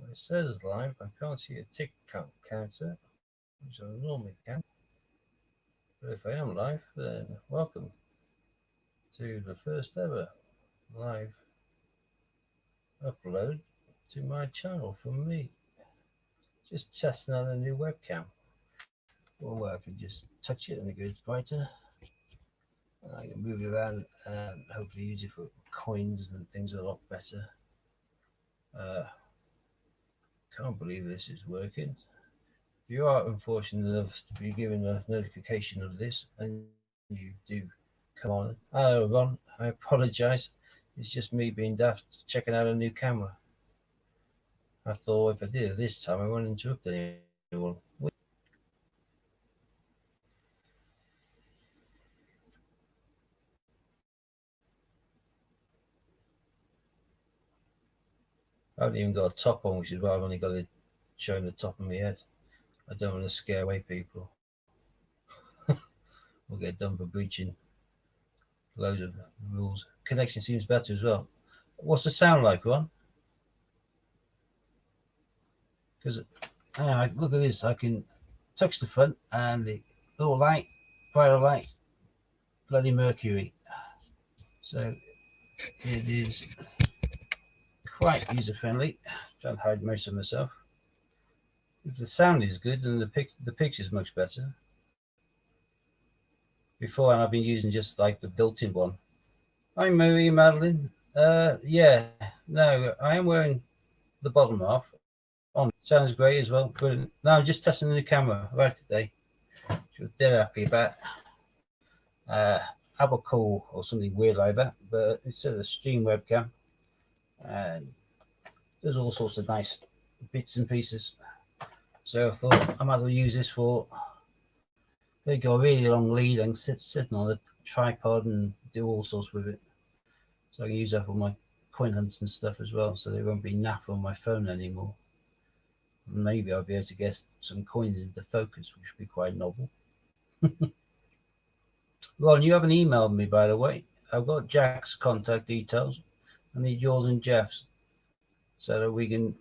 It says live. I can't see a tick counter, which I normally can. But if I am live, then welcome to the first ever live upload to my channel from me. Just testing out a new webcam. One where I can just touch it and it goes brighter. I can move it around and hopefully use it for coins and things a lot better. Can't believe this is working. If you are unfortunate enough to be given a notification of this and you do come on, hello Ron, I apologise. It's just me being daft checking out a new camera. I thought if I did it this time I wouldn't interrupt anyone. I haven't even got a top on, which is why I've only got it showing the top of my head. I don't want to scare away people. We'll get done for breaching loads of rules. Connection seems better as well. What's the sound like, Ron? Because look at this. I can touch the front and the little light, brighter light, bloody Mercury. So it is quite user friendly. Trying to hide most of myself. If the sound is good, then the picture's much better. Before, and I've been using just like the built-in one. Hi, Marie Madeline. Yeah, no, I am wearing the bottom half on. Sounds great as well. Brilliant. No, I'm just testing the new camera right today. Which we're dead happy about. Apple Cool or something weird like that, but it's a stream webcam, and there's all sorts of nice bits and pieces. So I thought I might as well use this for. They got a really long lead and sitting on a tripod and do all sorts with it. So I can use that for my coin hunts and stuff as well, so they won't be naff on my phone anymore. Maybe I'll be able to get some coins into focus, which would be quite novel. Ron, you haven't emailed me, by the way. I've got Jack's contact details. I need yours and Jeff's so that we can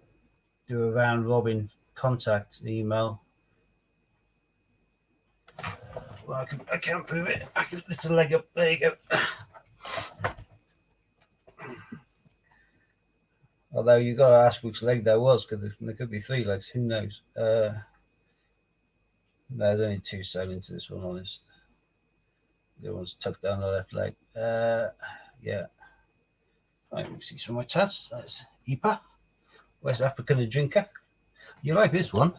do a round robin contact email. Well, I can't prove it. I can lift the leg up. There you go. Although you got to ask which leg that was, because there could be three legs. Who knows? No, there's only two sewn into this one, honest. The other one's tucked down the left leg. Yeah. Right, let me see some of my tats. That's Ipa, West African drinker. You like this one?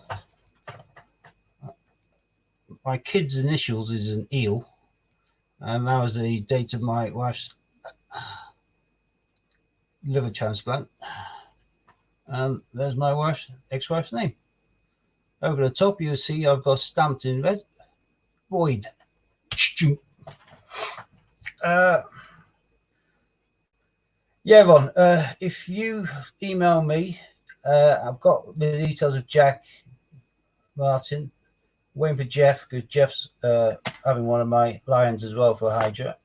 My kid's initials is an eel, and that was the date of my wife's liver transplant. And there's my ex-wife's name. Over the top, you'll see I've got stamped in red, Boyd. Yeah, Ron, if you email me, I've got the details of Jack, Martin, waiting for Jeff, because Jeff's having one of my lions as well for Hydra.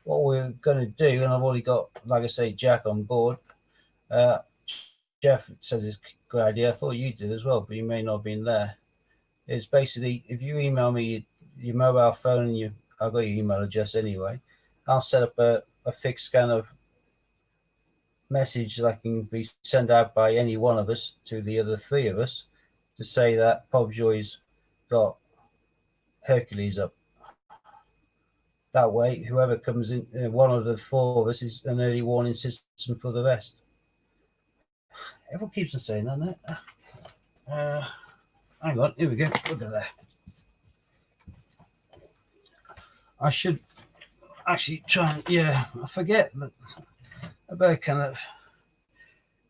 What we're going to do, and I've already got, like I say, Jack on board. Jeff says it's a good idea. I thought you did as well, but you may not have been there. It's basically, if you email me your mobile phone, and I've got your email address anyway, I'll set up a fixed kind of message that can be sent out by any one of us to the other three of us to say that Pobjoy's got Hercules up. That way, whoever comes in, one of the four of us is an early warning system for the rest. Everyone keeps on saying that, isn't it? Hang on, here we go. Look at that. I should actually try and, I forget that I better kind of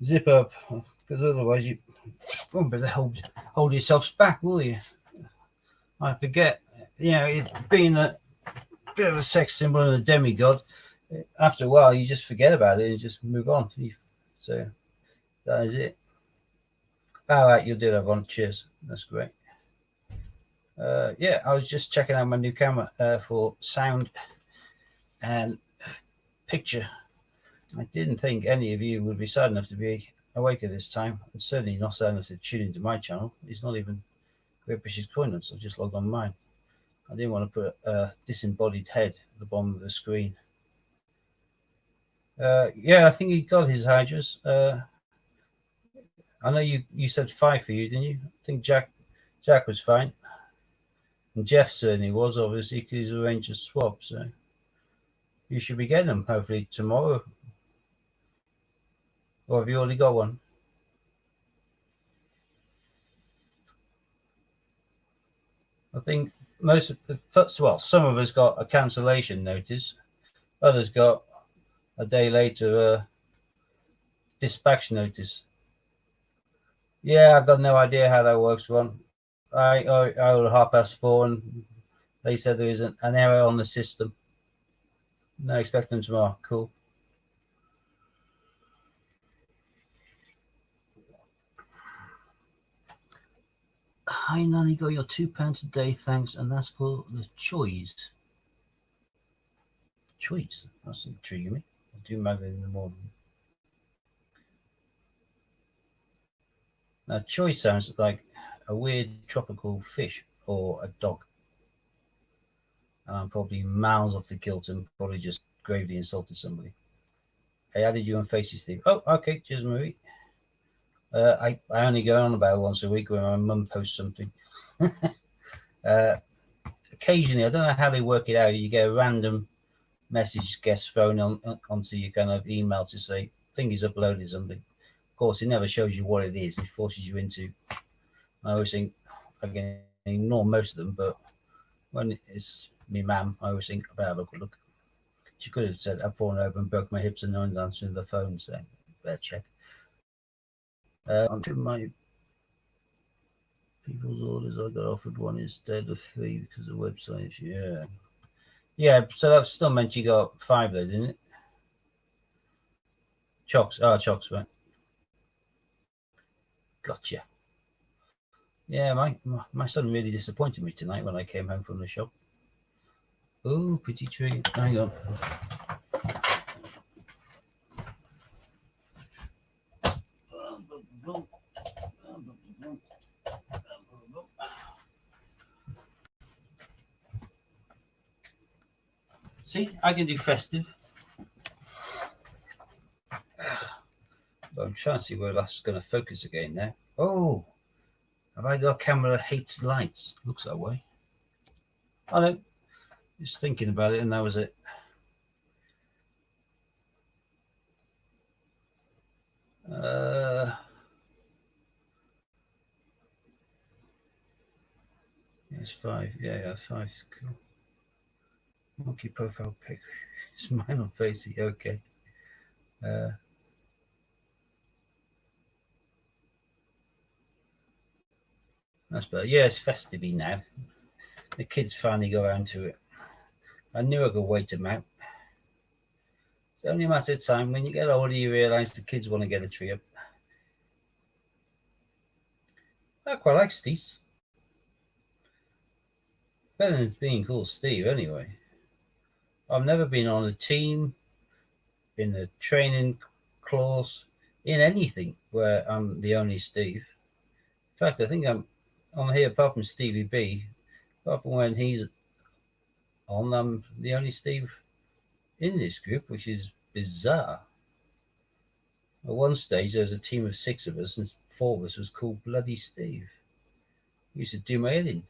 zip up, because otherwise you won't be able to hold yourselves back, will you? I forget, it's being a bit of a sex symbol and a demigod. After a while, you just forget about it and just move on. So that is it. All right, you'll do that, Ron. Cheers. That's great. I was just checking out my new camera for sound and picture. I didn't think any of you would be sad enough to be awake at this time, and certainly not sound enough to tune into my channel. He's not even Great British Coinage, so I just logged on mine. I didn't want to put a disembodied head at the bottom of the screen. Yeah, I think he got his hydras. I know you said 5 for you, didn't you? I think Jack was fine. And Jeff certainly was, obviously, because he's arranged a swap. So you should be getting them, hopefully, tomorrow. Or have you already got one? I think some of us got a cancellation notice. Others got a day later dispatch notice. Yeah, I've got no idea how that works, Ron. I was 4:30, and they said there is an error on the system. No, expect them tomorrow. Cool. Hi, Nanny, got your £2 a day, thanks, and that's for the choice. Choice? That's intriguing me. I'll do magnet in the morning. Now, choice sounds like a weird tropical fish or a dog. And I'm probably miles off the kilt and probably just gravely insulted somebody. I added you on Facey, Steve. Oh, okay. Cheers, Marie. I only go on about once a week when my mum posts something. Occasionally, I don't know how they work it out. You get a random message gets thrown onto your kind of email to say, thing is uploaded something. Of course, it never shows you what it is. It forces you into. I always think I can ignore most of them, but when it's me, ma'am, I always think about look. She could have said, I've fallen over and broke my hips and no one's answering the phone, so better check. I'm sure my people's orders I got offered one instead of 3 because of websites. Yeah. So that still meant you got 5 though, didn't it? Chocks, right. Gotcha. Yeah, my son really disappointed me tonight when I came home from the shop. Oh, pretty tree. Hang on. See, I can do festive. But I'm trying to see where that's going to focus again now. Oh, have I got a camera that hates lights? Looks that way. I know. Just thinking about it, and that was it. It's 5. Yeah, 5. Cool. Monkey profile pic. It's mine on Facey. Okay. That's better. Yeah, it's festive now. The kids finally go around to it. I knew I could wait them out. It's only a matter of time. When you get older, you realise the kids want to get a tree up. I quite like Steve. Better than being called Steve, anyway. I've never been on a team, in a training course, in anything where I'm the only Steve. In fact, I think I'm here apart from Stevie B. Apart from when he's on, I'm the only Steve in this group, which is bizarre. At one stage, there was a team of 6 of us, and 4 of us was called Bloody Steve. He used to do my head in.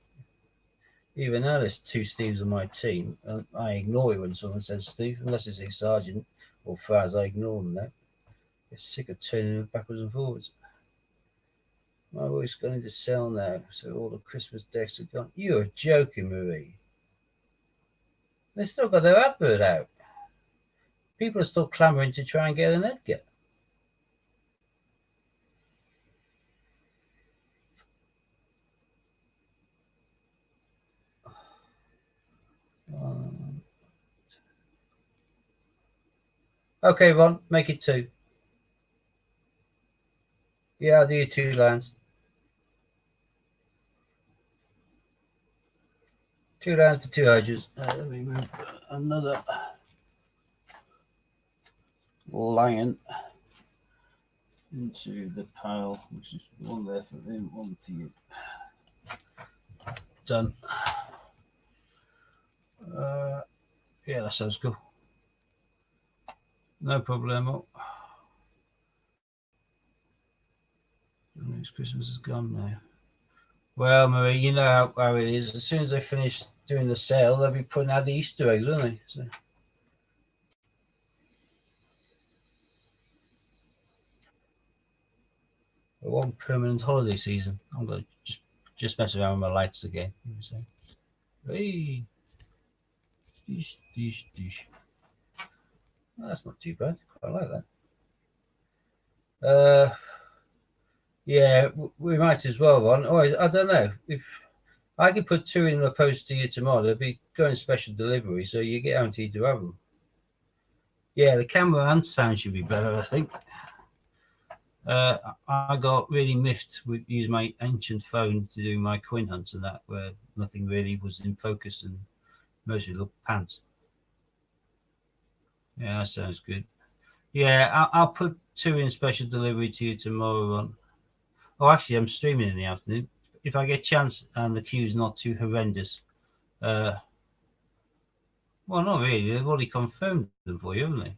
Even now, there's 2 Steves on my team, and I ignore it when someone says Steve, unless it's a sergeant or Faz. I ignore them now. Get sick of turning them backwards and forwards. My voice going to sell now, so all the Christmas decks are gone. You're joking, Marie. They've still got their advert out. People are still clamouring to try and get an Edgar. Okay, Ron, make it 2. Yeah, I'll do you 2 lines. 2 lines for 2 hydras. Let me move another lion. into the pile, which is one there for him, one for you. Done. Yeah, that sounds cool. No problemo. Next Christmas is gone now. Well, Marie, you know how it is. As soon as they finish doing the sale, they'll be putting out the Easter eggs, won't they? So. One permanent holiday season. I'm going to just mess around with my lights again. Hey, dish, dish, dish. Oh, that's not too bad. Quite like that. Yeah, we might as well, Ron. Oh, I don't know if I could put two in the post to you tomorrow. They'll be going special delivery, so you get guaranteed to have them. Yeah, the camera and sound should be better, I think. I got really miffed with using my ancient phone to do my coin hunts and that, where nothing really was in focus and mostly looked pants. Yeah, that sounds good. Yeah, I'll put two in special delivery to you tomorrow on. Oh, actually, I'm streaming in the afternoon. If I get a chance and the queue's not too horrendous, uh, well, not really. They've already confirmed them for you, haven't they?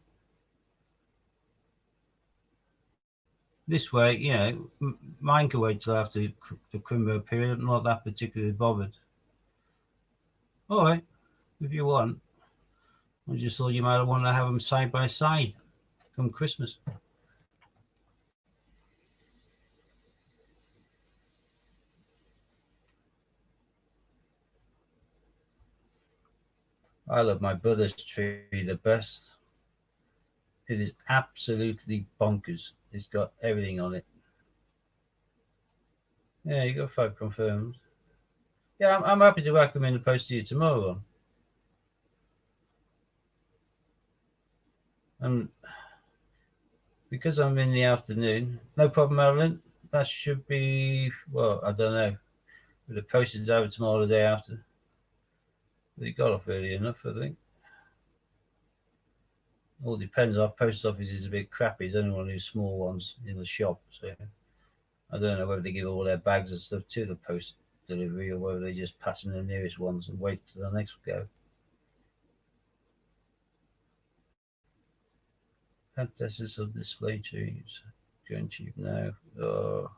This way, you know, mine can wait till after the Crimbo period. I'm not that particularly bothered. All right, if you want. I just thought you might want to have them side by side come Christmas. I love my brother's tree the best. It is absolutely bonkers. It's got everything on it. Yeah, you got 5 confirmed. Yeah, I'm happy to whack them in the post to you tomorrow. And because I'm in the afternoon, no problem, Marilyn. That should be, well, I don't know. But the post is over tomorrow, the day after. But it got off early enough, I think. All depends. Our post office is a bit crappy. There's only one of these small ones in the shop. So I don't know whether they give all their bags and stuff to the post delivery or whether they just pass them the nearest ones and wait for the next go. Fantastic of display trees. Going cheap now. Oh,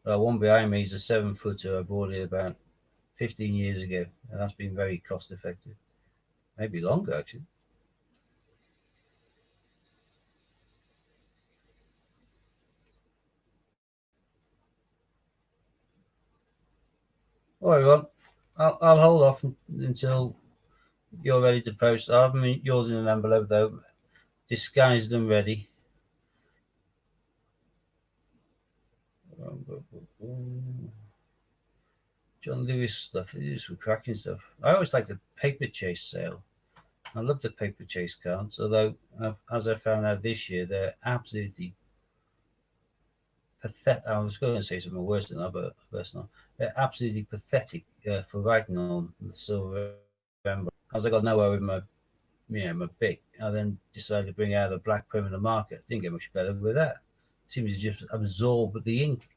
one behind me is a 7-footer. I bought it about 15 years ago, and that's been very cost effective. Maybe longer, actually. All right, well, I'll hold off until you're ready to post. I have yours in an envelope, though, disguised and ready. John Lewis stuff. They do some cracking stuff. I always like the paper chase sale. I love the paper chase cards, although, as I found out this year, they're absolutely pathetic. I was going to say something worse than that, but that's not. They're absolutely pathetic for writing on the silver emblem. As I got nowhere with my pick, I then decided to bring out a black permanent marker. Didn't get much better with that. It seems to just absorb the ink.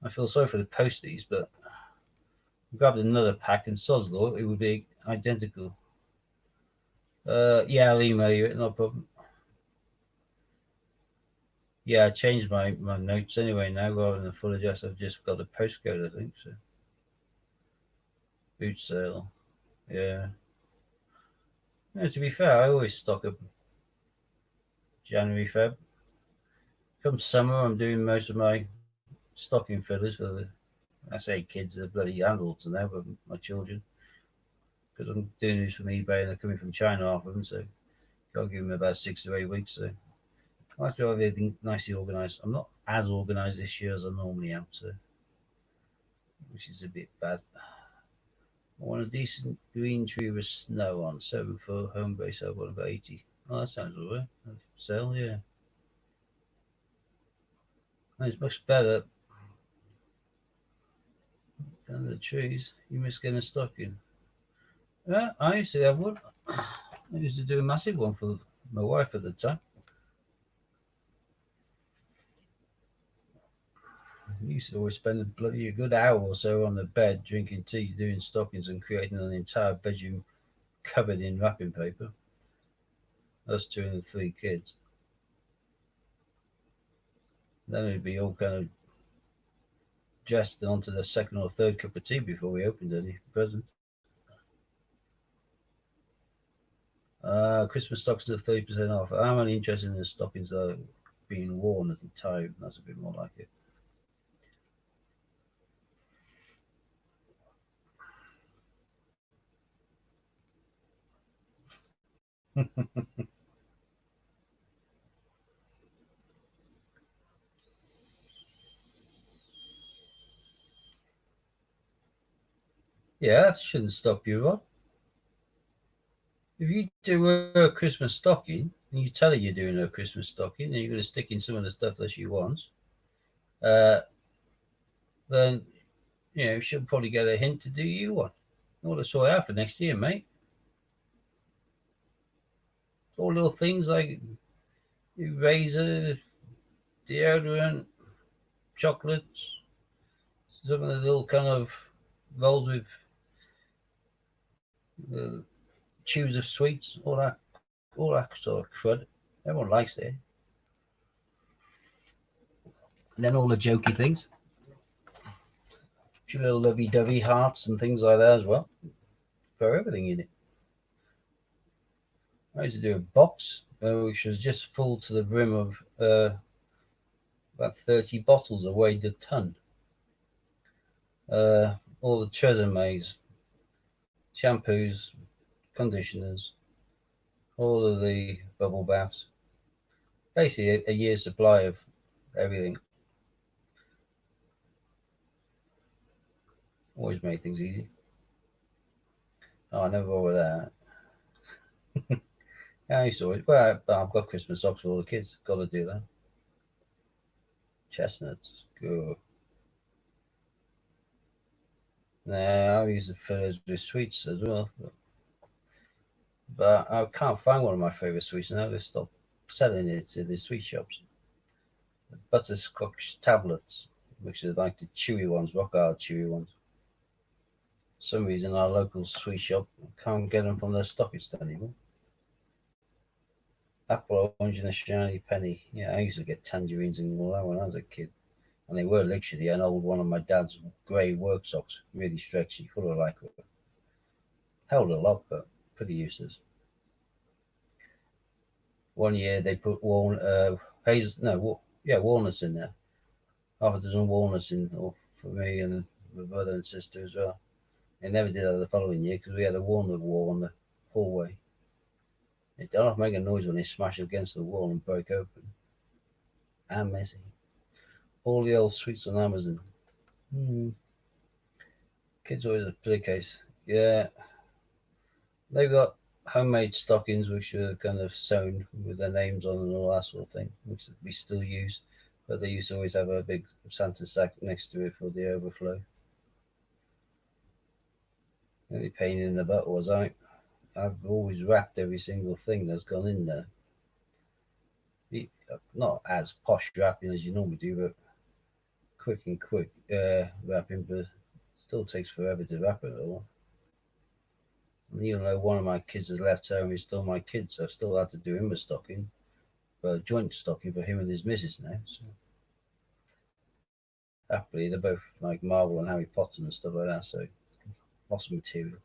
I feel sorry for the posties, but I grabbed another pack and sod's law, it would be identical. Yeah, I'll email you, no problem. Yeah, I changed my notes anyway now. Rather than the full address, I've just got the postcode, I think. So, boot sale. Yeah. No, to be fair, I always stock up January, Feb. Come summer, I'm doing most of my stocking fillers for the, I say kids, they're bloody adults now, but my children. Because I'm doing this from eBay and they're coming from China, half of them. So, got to give them about 6 to 8 weeks. So, I have to have everything nicely organised. I'm not as organised this year as I normally am, so which is a bit bad. I want a decent green tree with snow on, 7 foot home base. I want about 80. Oh, that sounds alright. Sell, yeah. It's much better than the trees. You must get a stocking. Yeah, I used to have one. I used to do a massive one for my wife at the time. used to always spend a good hour or so on the bed drinking tea, doing stockings, and creating an entire bedroom covered in wrapping paper. Us two and the three kids. Then it'd be all kind of dressed onto the second or third cup of tea before we opened any present. Christmas stockings are 30% off. I'm only interested in the stockings that are being worn at the time. That's a bit more like it. Yeah, that shouldn't stop you, Rod. If you do a Christmas stocking and you tell her you're doing a Christmas stocking and you're going to stick in some of the stuff that she wants, uh, then she'll probably get a hint to do you one. You want to sort out for next year, mate. All little things like razor, deodorant, chocolates, some of the little kind of rolls with tubes of sweets, all that sort of crud. Everyone likes it. And then all the jokey things, a few little lovey-dovey hearts and things like that as well. Throw everything in it. I used to do a box which was just full to the brim of about 30 bottles that weighed a ton. All the Trezemes, shampoos, conditioners, all of the bubble baths. Basically, a year's supply of everything. Always made things easy. Oh, I never bother that. Yeah, I used to always. Well, I've got Christmas socks for all the kids. Got to do that. Chestnuts. Good. Now I used to fill those with sweets as well. But I can't find one of my favourite sweets now. They stopped selling it in the sweet shops. The butterscotch tablets, which are like the chewy ones, rock hard chewy ones. For some reason, our local sweet shop can't get them from their stockist anymore. Apple, orange, and a shiny penny. Yeah, I used to get tangerines and all that when I was a kid. And they were literally an old one of my dad's grey work socks, really stretchy, full of lycra. Held a lot, but pretty useless. One year they put walnuts in there. Half a dozen walnuts in for me and my brother and sister as well. They never did that the following year because we had a walnut wall on the hallway. It don't make a noise when they smash against the wall and break open. And messy. All the old sweets on Amazon. Kids always a play case. Yeah. They've got homemade stockings which are kind of sewn with their names on and all that sort of thing, which we still use. But they used to always have a big Santa sack next to it for the overflow. The only pain in the butt was I've always wrapped every single thing that's gone in there. Not as posh wrapping as you normally do, but quick wrapping, but still takes forever to wrap it all. And even though one of my kids has left home, he's still my kid, so I've still had to do him a stocking, but a joint stocking for him and his missus now. So happily, they're both like Marvel and Harry Potter and stuff like that, so lots of material.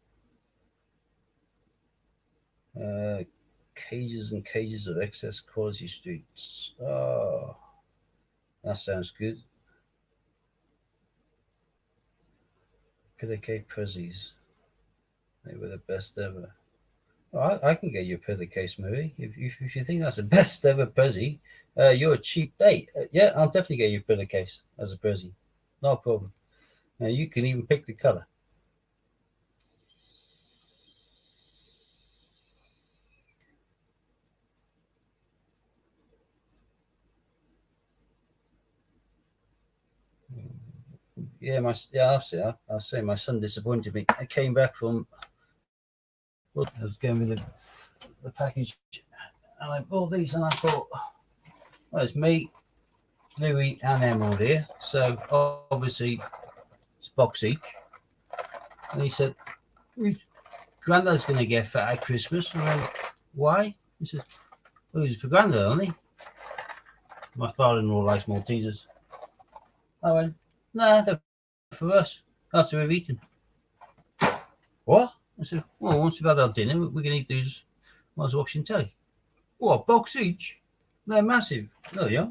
Cages and cages of excess quality streets. Oh, that sounds good. Pillowcase prezzies. They were the best ever. Oh, I can get you a pillowcase, Marie. If you think that's the best ever prezzy, you're a cheap date. Yeah, I'll definitely get you a pillowcase as a prezzy. No problem. Now you can even pick the color. Yeah, I'll say my son disappointed me. I came back from. Well, I was going with the package, and I bought these, and I thought, well, it's me. Louis and Emerald here. So obviously it's a box each. And he said, Grandad's going to get fat at Christmas. And I went, why? He said, well, it's for Grandad only. My father-in-law likes Maltesers. I went, nah, they're for us. After we've eaten. What? I said, well, once we've had our dinner, we can eat these whilst watching telly. What, box each? They're massive. No, yeah.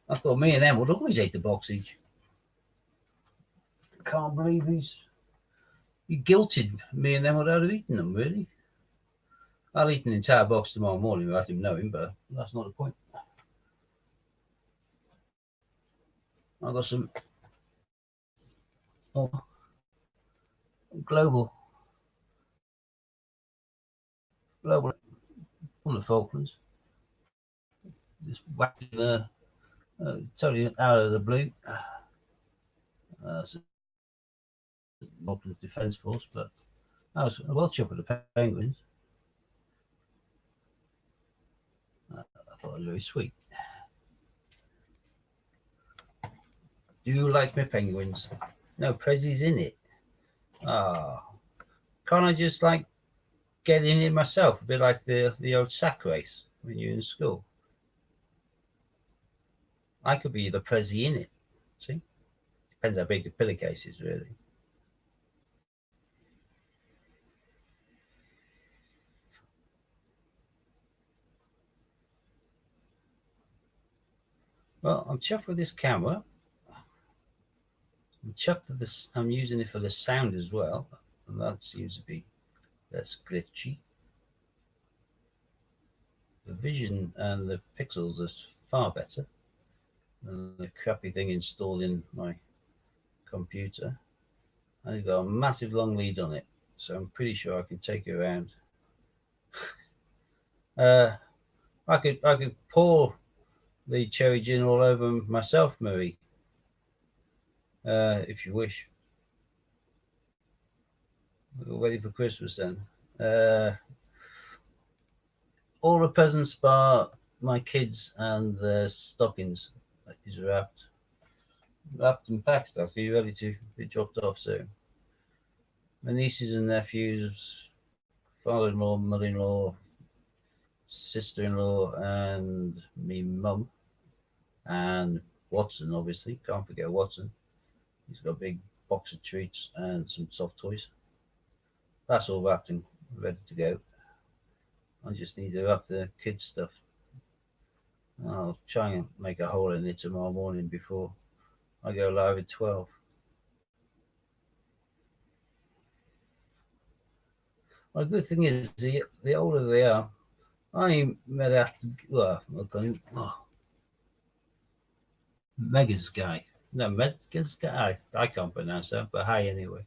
I thought me and them would always eat the box each. Can't believe he guilted me and them without have eaten them, really. I'll eat an entire box tomorrow morning without him knowing, but that's not the point. I've got some global from the Falklands. Just whacking totally out of the blue. Falklands Defence Force, but I was well chuffed with the penguins. I thought it was very sweet. Do you like my penguins? No, Prezzy's in it. Ah, can't I just like get in it myself? A bit like the old sack race when you're in school. I could be the Prezzy in it. See, depends how big the pillowcase is, really. Well, I'm chuffed with this camera. I'm chuffed with this. I'm using it for the sound as well, and that seems to be less glitchy. The vision and the pixels are far better than the crappy thing installed in my computer. And it's got a massive long lead on it, so I'm pretty sure I can take it around. I could pour the cherry gin all over myself, Marie, if you wish. We're ready for Christmas then. All the presents bar my kids and their stockings is wrapped and packed, actually, ready to be dropped off soon. My nieces and nephews, father-in-law, mother-in-law, sister-in-law, and me mum, and Watson, obviously. Can't forget Watson. He's got a big box of treats and some soft toys. That's all wrapped and ready to go. I just need to wrap the kids' stuff. I'll try and make a hole in it tomorrow morning before I go live at 12. Well, the good thing is, the older they are, I met after, well, Megas guy. No, Megas guy. I can't pronounce that, but hi anyway.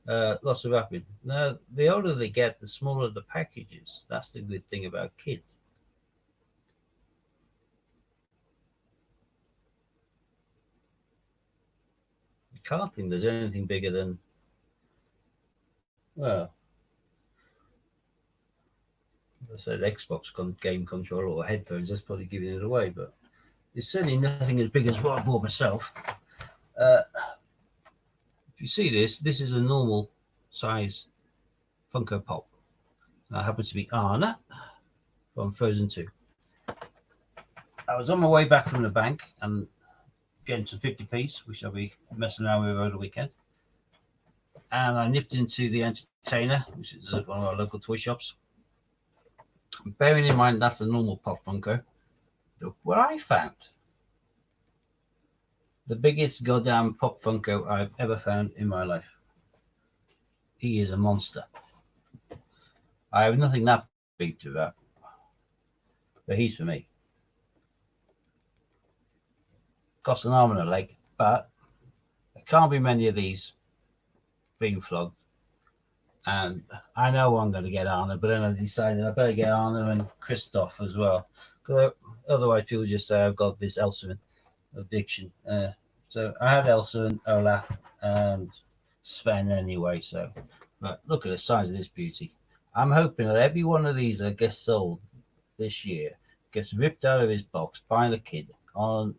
Lots of wrapping. Now, the older they get, the smaller the packages. That's the good thing about kids. I can't think there's anything bigger than, well, I said Xbox game controller or headphones. That's probably giving it away, but it's certainly nothing as big as what I bought myself. If you see this is a normal size Funko Pop. That happens to be Anna from Frozen 2. I was on my way back from the bank and getting some 50p's, which I'll be messing around with over the weekend. And I nipped into the Entertainer, which is one of our local toy shops. Bearing in mind that's a normal Pop Funko, look what I found. The biggest goddamn Pop Funko I've ever found in my life. He is a monster. I have nothing that big to wrap, but he's for me. Costs an arm and a leg, but there can't be many of these being flogged. And I know I'm going to get Anna, but then I decided I better get Anna and Christoph as well. Because otherwise, people just say I've got this Elsa addiction. So I had Elsa and Olaf and Sven anyway. So, but look at the size of this beauty. I'm hoping that every one of these that gets sold this year gets ripped out of his box by the kid on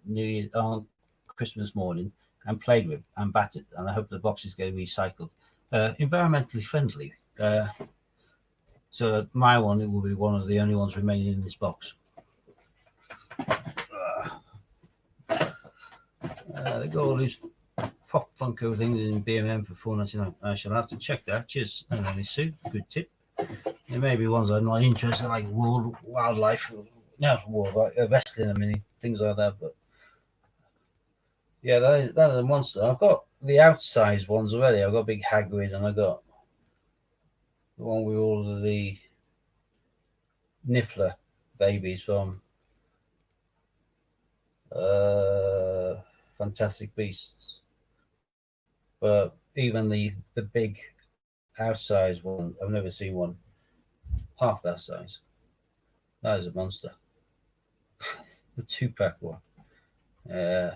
Christmas morning and played with and battered, and I hope the boxes get recycled. Environmentally friendly. So my one, it will be one of the only ones remaining in this box. They got all these pop Funko things in B&M for $4.99. I shall have to check that. Cheers, and Sue. Good tip. There may be ones I'm not interested in, like wildlife, wrestling. I mean, things like that. But yeah, that is a monster. I've got the outsized ones already. I've got Big Hagrid, and I got the one with all of the Niffler babies from Fantastic Beasts. But even the big outsized one, I've never seen one half that size. That is a monster. The 2-pack one.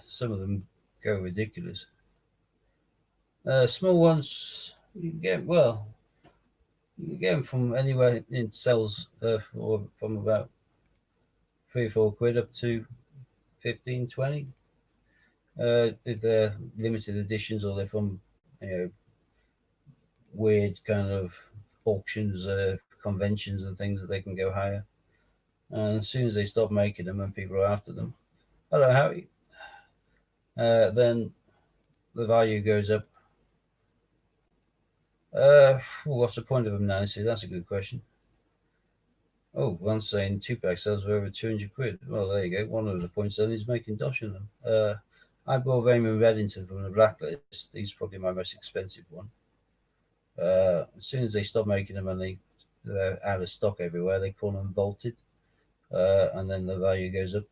Some of them go ridiculous. Small ones you can get you can get them from anywhere in sales from about £3-4 up to 15-20. If they're limited editions or they're from weird kind of auctions, conventions and things, that they can go higher. And as soon as they stop making them and people are after them, hello Harry, then the value goes up. What's the point of them now? See, that's a good question. Oh, one's saying 2-pack sells for over £200. Well, there you go. One of the points then is making dosh in them. I bought Raymond Reddington from the Blacklist. He's probably my most expensive one. As soon as they stop making them and they're out of stock everywhere, they call them vaulted, and then the value goes up.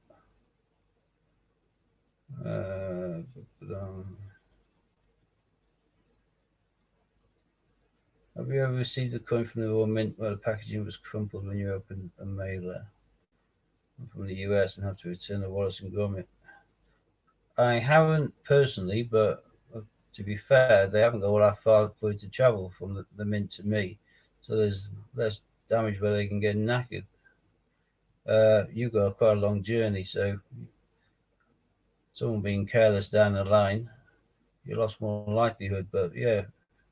Have you ever received a coin from the Royal Mint where the packaging was crumpled when you opened a mailer from the US and have to return the Wallace and Gromit? I haven't personally, but to be fair, they haven't got all that far for it to travel from the Mint to me, so there's less damage where they can get knackered. You've got quite a long journey, so someone being careless down the line, you lost more likelihood. But yeah,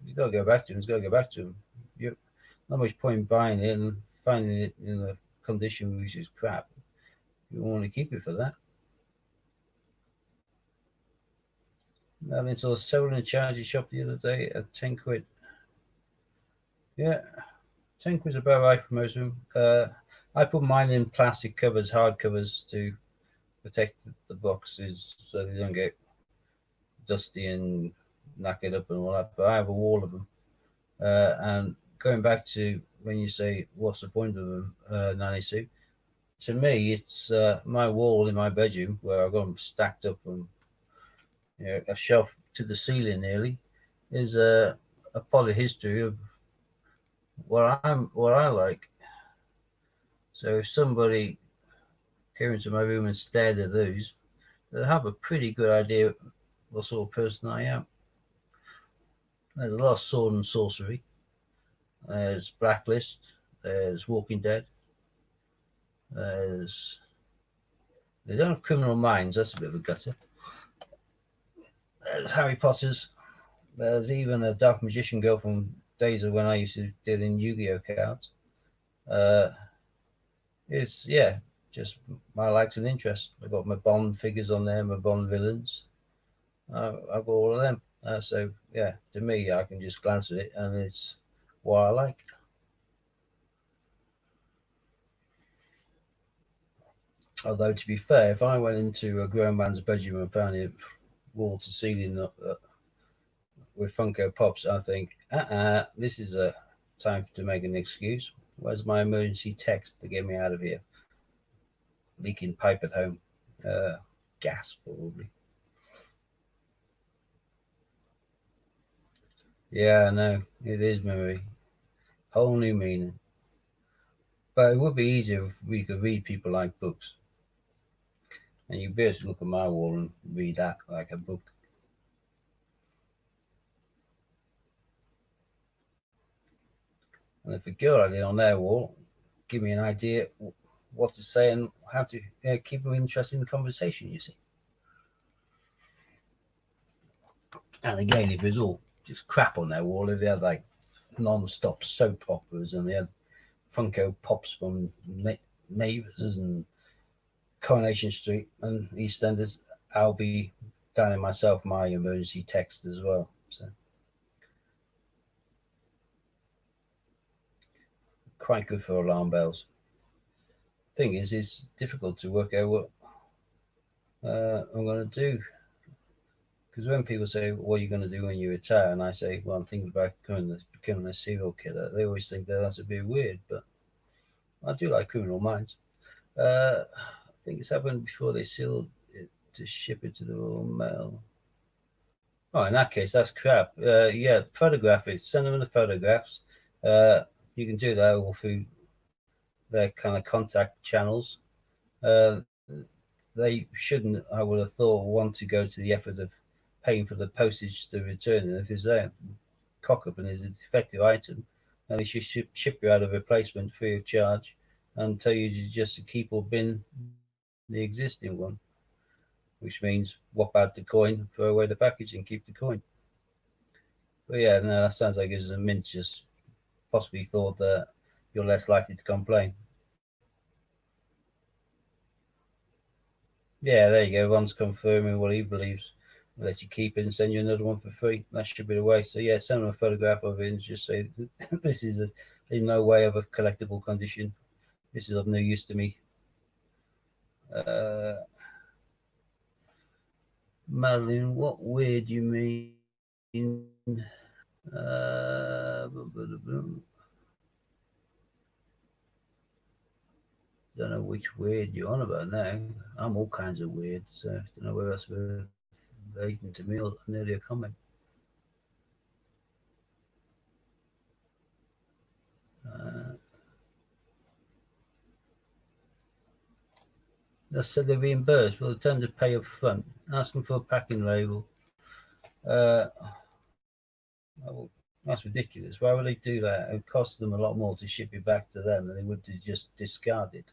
you got to go back to them. It's got to go back to them. Not much point buying it and finding it in a condition which is crap. You want to keep it for that. I went to a sold in a charity shop the other day at £10. Yeah, £10 about right for most of them. I put mine in plastic covers, hard covers, to protect the boxes so they don't get dusty and knackered up and all that. But I have a wall of them. And going back to when you say what's the point of them, Nanny Sue, to me it's my wall in my bedroom where I've got them stacked up and a shelf to the ceiling nearly, is a part of history of what I like. So if somebody came into my room and stared at those, they'd have a pretty good idea what sort of person I am. There's a lot of sword and sorcery. There's Blacklist. There's Walking Dead. They don't have Criminal Minds. That's a bit of a gutter. There's Harry Potter's. There's even a Dark Magician girl from days of when I used to deal in Yu-Gi-Oh cards. It's just my likes and interests. I've got my Bond figures on there, my Bond villains. I've got all of them. So yeah, to me, I can just glance at it and it's what I like. Although to be fair, if I went into a grown man's bedroom and found it wall to ceiling with Funko Pops, I think, this is a time to make an excuse. Where's my emergency text to get me out of here? Leaking pipe at home. Gas, probably. Yeah, no, it is memory. Whole new meaning. But it would be easier if we could read people like books. And you'd be able to look at my wall and read that like a book. And if a girl had it on their wall, give me an idea what to say and how to keep them interested in the conversation, you see. And again, if it's all just crap on their wall, if they had like non-stop soap operas and they had Funko Pops from Neighbours and Coronation Street and EastEnders, I'll be dialing myself my emergency text as well. So quite good for alarm bells. Thing is, it's difficult to work out what I'm going to do. Because when people say, what are you going to do when you retire? And I say, well, I'm thinking about becoming a serial killer. They always think that that's a bit weird, but I do like Criminal Minds. I think it's happened before they sealed it to ship it to the Royal Mail. Oh, in that case, that's crap. Yeah, photograph it. Send them the photographs. You can do that all through their kind of contact channels. They shouldn't, I would have thought, want to go to the effort of paying for the postage to return it. If it's there, cock up and is a defective item, and they should ship you out a replacement free of charge and tell you just to keep or bin the existing one, which means whop out the coin, throw away the package, and keep the coin. But yeah, no, that sounds like it's a mint just possibly thought that you're less likely to complain. Yeah, there you go. Ron's confirming what he believes. We'll let you keep it and send you another one for free. That should be the way. So yeah, send them a photograph of it and just say this is in no way of a collectible condition. This is of no use to me. Madeline, what weird do you mean? Don't know which weird you're on about now. I'm all kinds of weird, so I don't know where else we're relating to me or an earlier comment. They said they're reimbursed, but they tend to pay up front. Ask them for a packing label. That's ridiculous. Why would they do that? It would cost them a lot more to ship it back to them than they would to just discard it.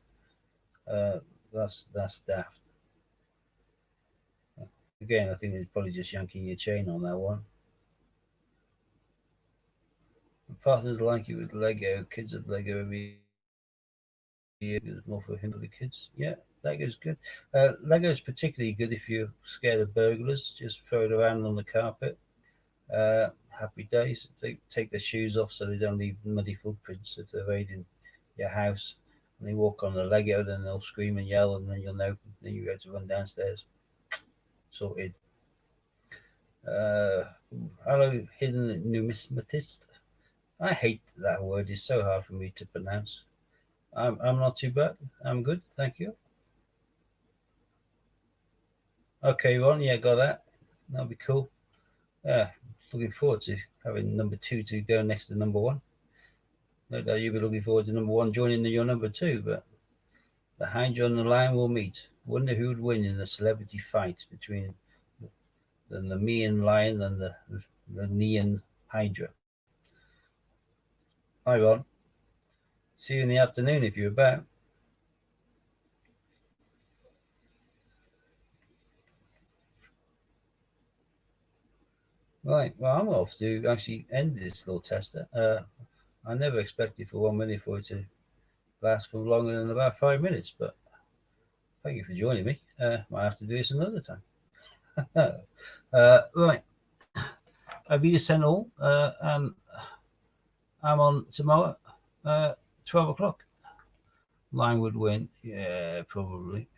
That's daft. Again, I think they're probably just yanking your chain on that one. My partners like it with Lego. Kids have Lego every year. There's more for him for the kids. Yeah, Lego's good. Lego's particularly good if you're scared of burglars. Just throw it around on the carpet. Happy days. They take their shoes off so they don't leave muddy footprints if they're raiding your house. And they walk on the Lego, then they'll scream and yell, and then you'll know. Then you have to run downstairs. Sorted. Hello, hidden numismatist. I hate that word. It's so hard for me to pronounce. I'm not too bad. I'm good. Thank you. Okay, Ron. Yeah, got that. That'll be cool. Yeah, looking forward to having number 2 to go next to number 1. No doubt you'll be looking forward to number 1 joining your number 2, but the Hydra and the Lion will meet. Wonder who would win in a celebrity fight between the Nemean Lion and the Neon Hydra. Hi, Ron. See you in the afternoon if you're about. Right, well, I'm off to actually end this little tester. I never expected for 1 minute for it to last for longer than about 5 minutes, but thank you for joining me. Might have to do this another time. Right, I've you sent all, and I'm on tomorrow, 12 o'clock. Line would win, yeah, probably.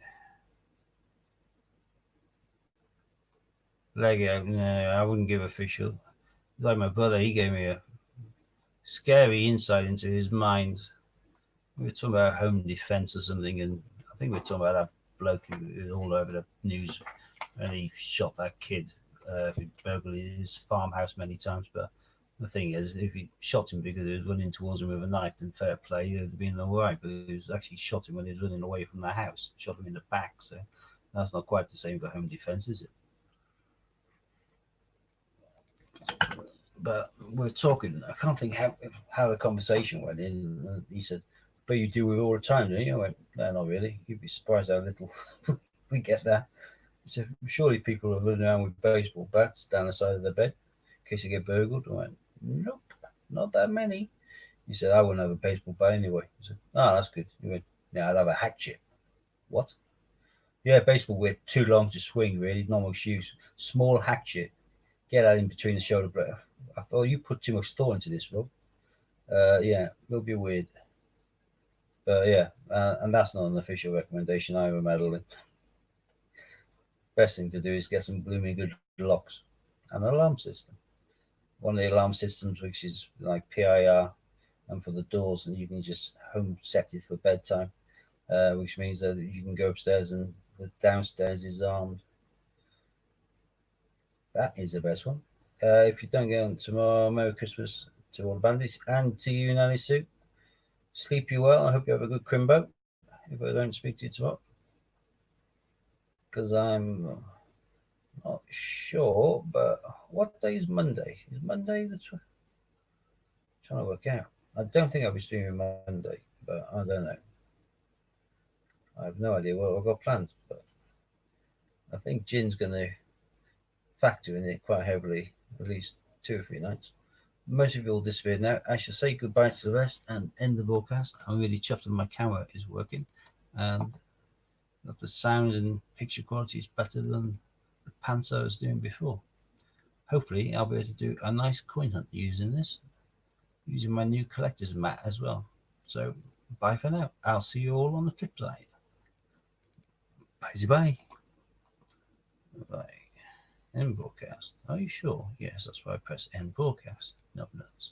Lego, no, I wouldn't give official. Like my brother, he gave me a scary insight into his mind. We were talking about home defense or something, and I think we were talking about that bloke who was all over the news and he shot that kid who burgled his farmhouse many times. But the thing is, if he shot him because he was running towards him with a knife, then fair play, it would have been all right. But he was actually shot him when he was running away from the house, shot him in the back. So that's not quite the same for home defense, is it? But we're talking. I can't think how the conversation went in. He said, but you do it all the time, don't you? I went, no, not really. You'd be surprised how little we get that. So surely people are running around with baseball bats down the side of their bed in case they get burgled. I went, nope, not that many. He said, I wouldn't have a baseball bat anyway. I said, oh, that's good. He went, yeah, I'd have a hatchet. What? Yeah, baseball with too long to swing, really. Not much use. Small hatchet. Get that in between the shoulder blade. I thought you put too much thought into this, Rob. Yeah, it'll be weird. Yeah, and that's not an official recommendation either, Madeline. Best thing to do is get some blooming good locks and an alarm system. One of the alarm systems, which is like PIR, and for the doors, and you can just home set it for bedtime, which means that you can go upstairs and the downstairs is armed. That is the best one. If you don't get on tomorrow, Merry Christmas to all the bandits and to you, Nanny Sue. Sleep you well. I hope you have a good crimbo. If I don't speak to you tomorrow, because I'm not sure, but what day is Monday? Is Monday the trying to work out? I don't think I'll be streaming Monday, but I don't know. I have no idea what I've got planned, but I think Jin's going to factor in it quite heavily, at least 2 or 3 nights. Most of you all disappeared now. I shall say goodbye to the rest and end the broadcast. I'm really chuffed that my camera is working and that the sound and picture quality is better than the pants I was doing before. Hopefully, I'll be able to do a nice coin hunt using this, using my new collector's mat as well. So, bye for now. I'll see you all on the flip side. Bye. Bye. End broadcast. Are you sure? Yes, that's why I press end broadcast. No nuts.